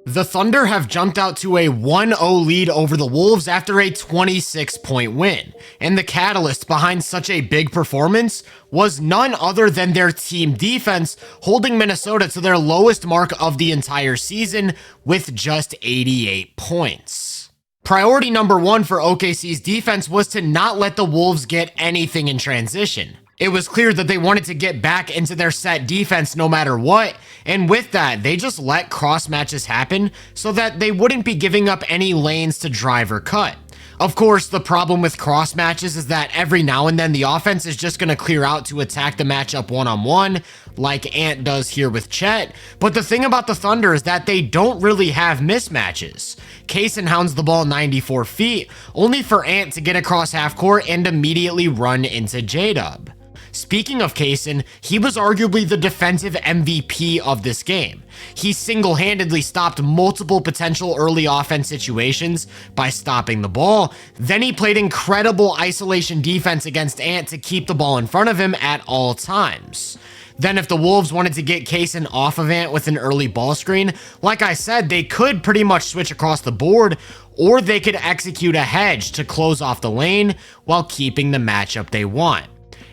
The Thunder have jumped out to a 1-0 lead over the Wolves after a 26-point win, and the catalyst behind such a big performance was none other than their team defense, holding Minnesota to their lowest mark of the entire season with just 88 points. Priority number one for OKC's defense was to not let the Wolves get anything in transition. It was clear that they wanted to get back into their set defense no matter what, and with that, they just let cross matches happen so that they wouldn't be giving up any lanes to drive or cut. Of course, the problem with cross matches is that every now and then the offense is just going to clear out to attack the matchup one-on-one, like Ant does here with Chet, but the thing about the Thunder is that they don't really have mismatches. Kaysen hounds the ball 94 feet, only for Ant to get across half court and immediately run into J-Dub. Speaking of Kaysen, he was arguably the defensive MVP of this game. He single-handedly stopped multiple potential early offense situations by stopping the ball. Then he played incredible isolation defense against Ant to keep the ball in front of him at all times. Then if the Wolves wanted to get Kaysen off of Ant with an early ball screen, like I said, they could pretty much switch across the board, or they could execute a hedge to close off the lane while keeping the matchup they want.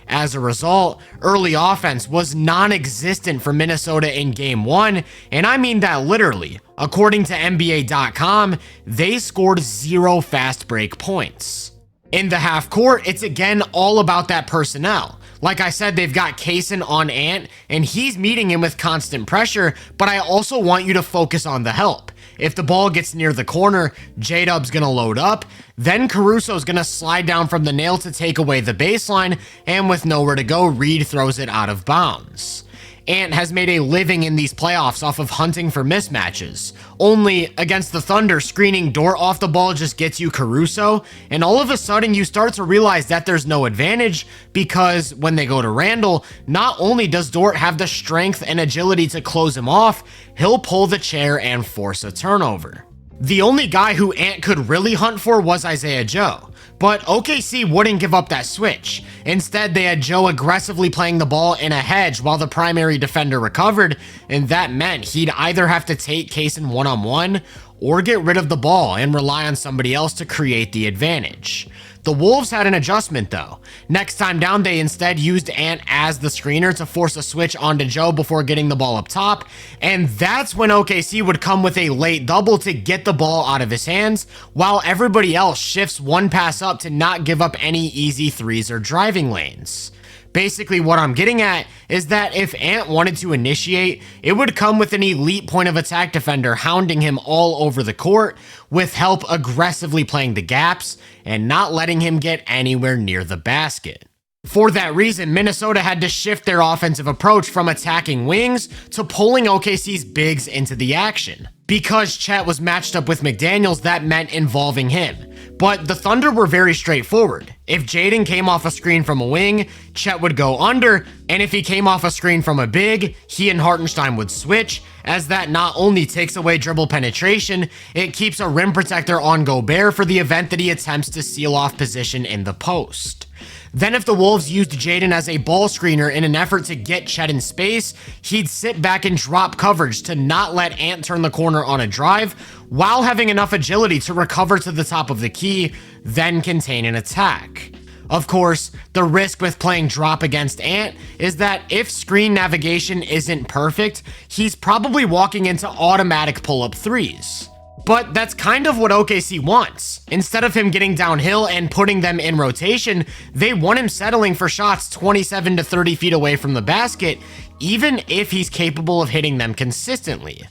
As a result, early offense was non-existent for Minnesota in Game 1, and I mean that literally. According to NBA.com, they scored 0 fast break points. In the half court, it's again all about that personnel. Like I said, they've got Kaysen on Ant, and he's meeting him with constant pressure, but I also want you to focus on the help. If the ball gets near the corner, J-Dub's gonna load up, then Caruso's gonna slide down from the nail to take away the baseline, and with nowhere to go, Reed throws it out of bounds. Ant has made a living in these playoffs off of hunting for mismatches. Only against the Thunder, screening Dort off the ball just gets you Caruso, and all of a sudden you start to realize that there's no advantage because when they go to Randall, not only does Dort have the strength and agility to close him off, he'll pull the chair and force a turnover. The only guy who Ant could really hunt for was Isaiah Joe, but OKC wouldn't give up that switch. Instead, they had Joe aggressively playing the ball in a hedge while the primary defender recovered, and that meant he'd either have to take Kaysen one-on-one or get rid of the ball and rely on somebody else to create the advantage. The Wolves had an adjustment though. Next time down, they instead used Ant as the screener to force a switch onto Joe before getting the ball up top, and that's when OKC would come with a late double to get the ball out of his hands, while everybody else shifts one pass up to not give up any easy threes or driving lanes. Basically, what I'm getting at is that if Ant wanted to initiate, it would come with an elite point of attack defender hounding him all over the court, with help aggressively playing the gaps and not letting him get anywhere near the basket. For that reason, Minnesota had to shift their offensive approach from attacking wings to pulling OKC's bigs into the action. Because Chet was matched up with McDaniels, that meant involving him. But the Thunder were very straightforward. If Jaden came off a screen from a wing, Chet would go under, and if he came off a screen from a big, he and Hartenstein would switch, as that not only takes away dribble penetration, it keeps a rim protector on Gobert for the event that he attempts to seal off position in the post. Then if the Wolves used Jaden as a ball screener in an effort to get Chet in space, he'd sit back and drop coverage to not let Ant turn the corner on a drive, while having enough agility to recover to the top of the key, then contain an attack. Of course, the risk with playing drop against Ant is that if screen navigation isn't perfect, he's probably walking into automatic pull-up threes. But that's kind of what OKC wants. Instead of him getting downhill and putting them in rotation, they want him settling for shots 27 to 30 feet away from the basket, even if he's capable of hitting them consistently.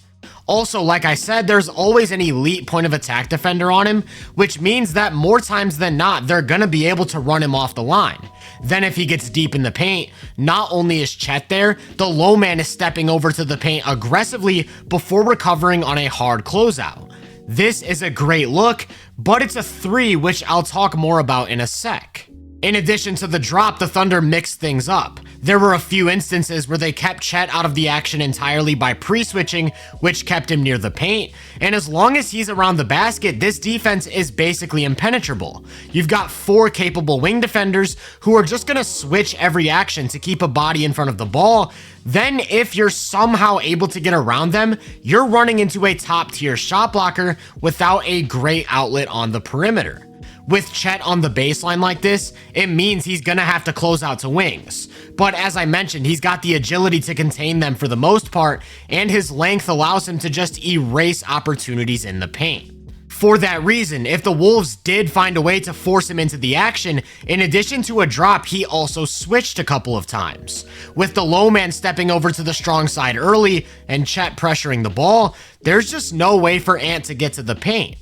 Also, like I said, there's always an elite point of attack defender on him, which means that more times than not, they're gonna be able to run him off the line. Then if he gets deep in the paint, not only is Chet there, the low man is stepping over to the paint aggressively before recovering on a hard closeout. This is a great look, but it's a 3, which I'll talk more about in a sec. In addition to the drop, the Thunder mixed things up. There were a few instances where they kept Chet out of the action entirely by pre-switching, which kept him near the paint, and as long as he's around the basket, this defense is basically impenetrable. You've got 4 capable wing defenders who are just gonna switch every action to keep a body in front of the ball. Then if you're somehow able to get around them, you're running into a top-tier shot blocker without a great outlet on the perimeter. With Chet on the baseline like this, it means he's gonna have to close out to wings. But as I mentioned, he's got the agility to contain them for the most part, and his length allows him to just erase opportunities in the paint. For that reason, if the Wolves did find a way to force him into the action, in addition to a drop, he also switched a couple of times. With the low man stepping over to the strong side early and Chet pressuring the ball, there's just no way for Ant to get to the paint.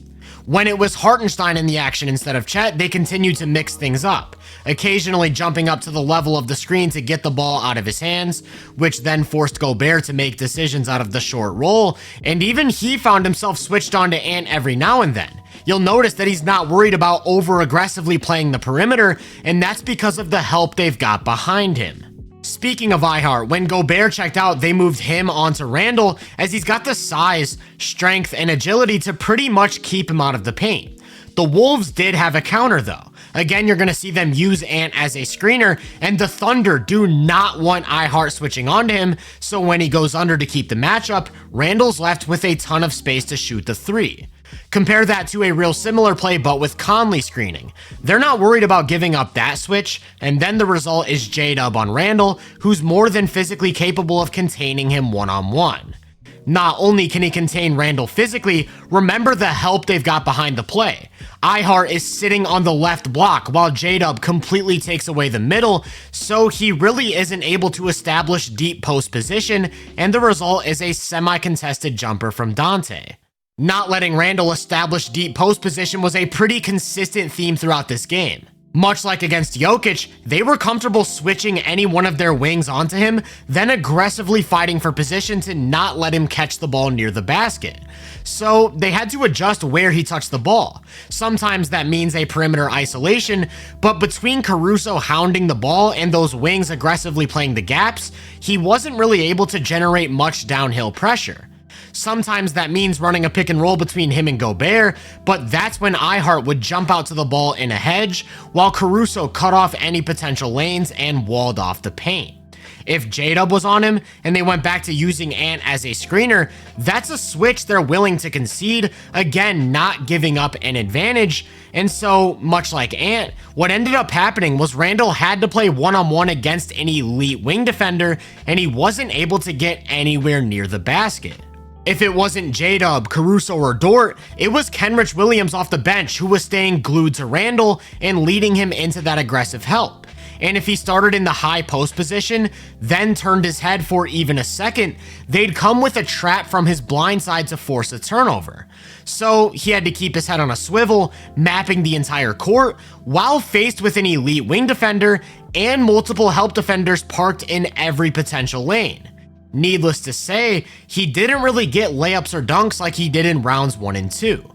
When it was Hartenstein in the action instead of Chet, they continued to mix things up, occasionally jumping up to the level of the screen to get the ball out of his hands, which then forced Gobert to make decisions out of the short roll, and even he found himself switched on to Ant every now and then. You'll notice that he's not worried about over-aggressively playing the perimeter, and that's because of the help they've got behind him. Speaking of iHeart, when Gobert checked out, they moved him onto Randle as he's got the size, strength, and agility to pretty much keep him out of the paint. The Wolves did have a counter though. Again, you're going to see them use Ant as a screener, and the Thunder do not want iHeart switching onto him, so when he goes under to keep the matchup, Randle's left with a ton of space to shoot the 3. Compare that to a real similar play but with Conley screening. They're not worried about giving up that switch, and then the result is J-Dub on Randle, who's more than physically capable of containing him one-on-one. Not only can he contain Randle physically, remember the help they've got behind the play. iHeart is sitting on the left block while J-Dub completely takes away the middle, so he really isn't able to establish deep post position, and the result is a semi-contested jumper from Dante. Not letting Randle establish deep post position was a pretty consistent theme throughout this game. Much like against Jokic, they were comfortable switching any one of their wings onto him, then aggressively fighting for position to not let him catch the ball near the basket. So they had to adjust where he touched the ball. Sometimes that means a perimeter isolation, but between Caruso hounding the ball and those wings aggressively playing the gaps, he wasn't really able to generate much downhill pressure. Sometimes that means running a pick and roll between him and Gobert, but that's when iHeart would jump out to the ball in a hedge, while Caruso cut off any potential lanes and walled off the paint. If J-Dub was on him and they went back to using Ant as a screener, that's a switch they're willing to concede, again not giving up an advantage. And so, much like Ant, what ended up happening was Randle had to play one-on-one against an elite wing defender, and he wasn't able to get anywhere near the basket. If it wasn't J-Dub, Caruso, or Dort, it was Kenrich Williams off the bench who was staying glued to Randle and leading him into that aggressive help. And if he started in the high post position, then turned his head for even a second, they'd come with a trap from his blind side to force a turnover. So he had to keep his head on a swivel, mapping the entire court, while faced with an elite wing defender and multiple help defenders parked in every potential lane. Needless to say, he didn't really get layups or dunks like he did in rounds 1 and 2.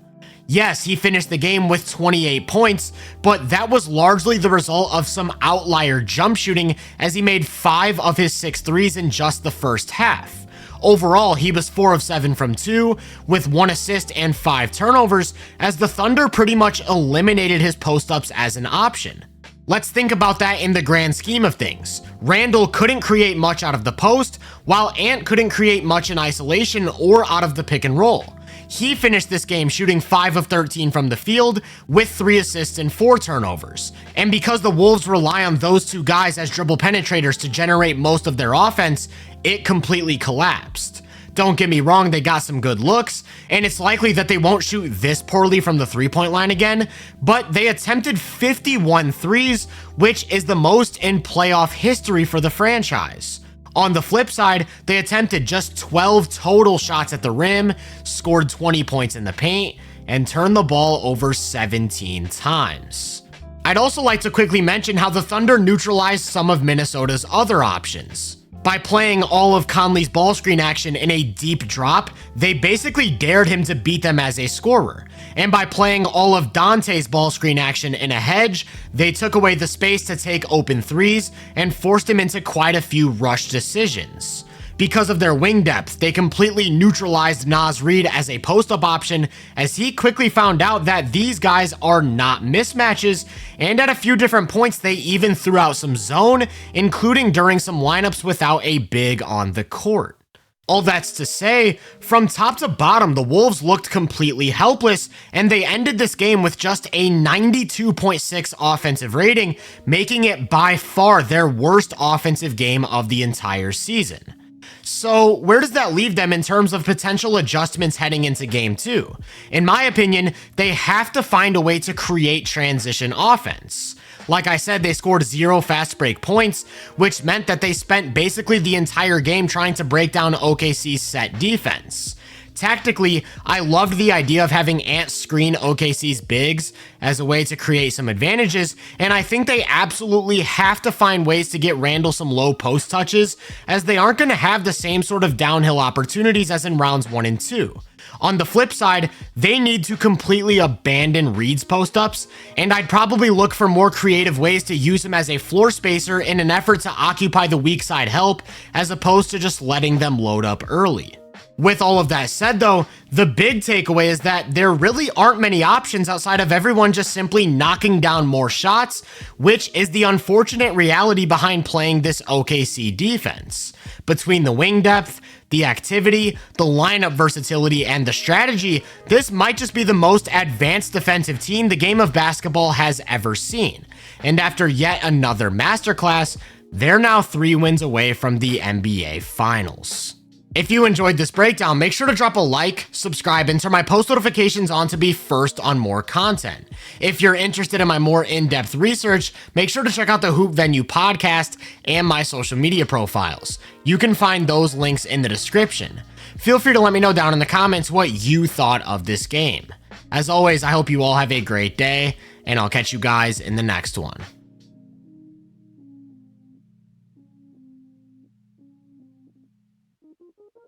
Yes, he finished the game with 28 points, but that was largely the result of some outlier jump shooting as he made 5 of his 6 threes in just the first half. Overall, he was 4 of 7 from 2, with 1 assist and 5 turnovers, as the Thunder pretty much eliminated his post-ups as an option. Let's think about that in the grand scheme of things. Randle couldn't create much out of the post, while Ant couldn't create much in isolation or out of the pick and roll. He finished this game shooting 5 of 13 from the field with 3 assists and 4 turnovers. And because the Wolves rely on those 2 guys as dribble penetrators to generate most of their offense, it completely collapsed. Don't get me wrong, they got some good looks, and it's likely that they won't shoot this poorly from the 3-point line again, but they attempted 51 threes, which is the most in playoff history for the franchise. On the flip side, they attempted just 12 total shots at the rim, scored 20 points in the paint, and turned the ball over 17 times. I'd also like to quickly mention how the Thunder neutralized some of Minnesota's other options. By playing all of Conley's ball screen action in a deep drop, they basically dared him to beat them as a scorer. And by playing all of Dante's ball screen action in a hedge, they took away the space to take open threes and forced him into quite a few rush decisions. Because of their wing depth, they completely neutralized Naz Reid as a post-up option, as he quickly found out that these guys are not mismatches, and at a few different points they even threw out some zone, including during some lineups without a big on the court. All that's to say, from top to bottom, the Wolves looked completely helpless, and they ended this game with just a 92.6 offensive rating, making it by far their worst offensive game of the entire season. So where does that leave them in terms of potential adjustments heading into game 2? In my opinion, they have to find a way to create transition offense. Like I said, they scored 0 fast break points, which meant that they spent basically the entire game trying to break down OKC's set defense. Tactically, I loved the idea of having Ant screen OKC's bigs as a way to create some advantages, and I think they absolutely have to find ways to get Randle some low post touches, as they aren't going to have the same sort of downhill opportunities as in rounds 1 and 2. On the flip side, they need to completely abandon Reed's post-ups, and I'd probably look for more creative ways to use him as a floor spacer in an effort to occupy the weak side help, as opposed to just letting them load up early. With all of that said though, the big takeaway is that there really aren't many options outside of everyone just simply knocking down more shots, which is the unfortunate reality behind playing this OKC defense. Between the wing depth, the activity, the lineup versatility, and the strategy, this might just be the most advanced defensive team the game of basketball has ever seen. And after yet another masterclass, they're now 3 wins away from the NBA Finals. If you enjoyed this breakdown, make sure to drop a like, subscribe, and turn my post notifications on to be first on more content. If you're interested in my more in-depth research, make sure to check out the Hoop Venue podcast and my social media profiles. You can find those links in the description. Feel free to let me know down in the comments what you thought of this game. As always, I hope you all have a great day, and I'll catch you guys in the next one.